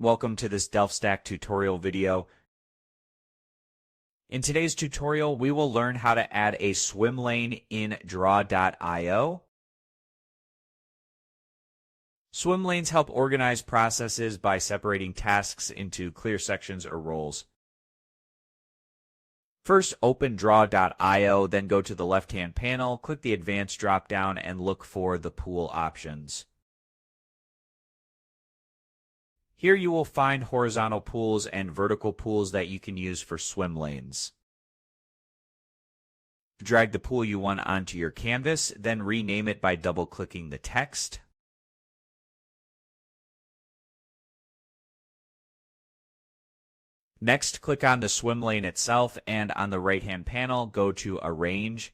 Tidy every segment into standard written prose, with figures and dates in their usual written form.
Welcome to this Delft Stack tutorial video. In today's tutorial, we will learn how to add a swim lane in draw.io. Swim lanes help organize processes by separating tasks into clear sections or roles. First, open draw.io, then go to the left-hand panel, click the Advanced drop-down, and look for the pool options. Here you will find horizontal pools and vertical pools that you can use for swim lanes. Drag the pool you want onto your canvas, then rename it by double-clicking the text. Next, click on the swim lane itself, and on the right-hand panel, go to Arrange.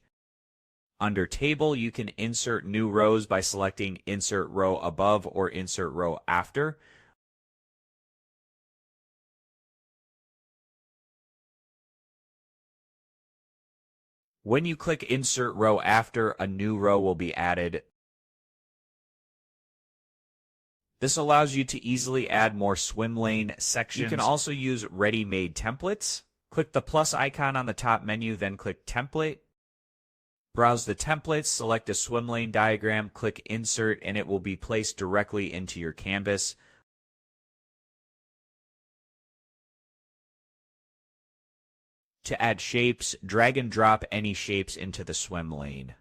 Under Table, you can insert new rows by selecting Insert Row Above or Insert Row After. When you click Insert Row After, a new row will be added. This allows you to easily add more swim lane sections. You can also use ready-made templates. Click the plus icon on the top menu, then click Template. Browse the templates, select a swim lane diagram, click Insert, and it will be placed directly into your canvas. To add shapes, drag and drop any shapes into the swim lane.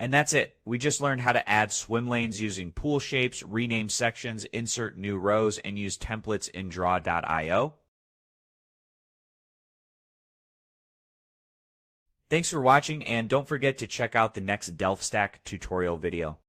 And that's it. We just learned how to add swim lanes using pool shapes, rename sections, insert new rows, and use templates in draw.io. Thanks for watching, and don't forget to check out the next Delft Stack tutorial video.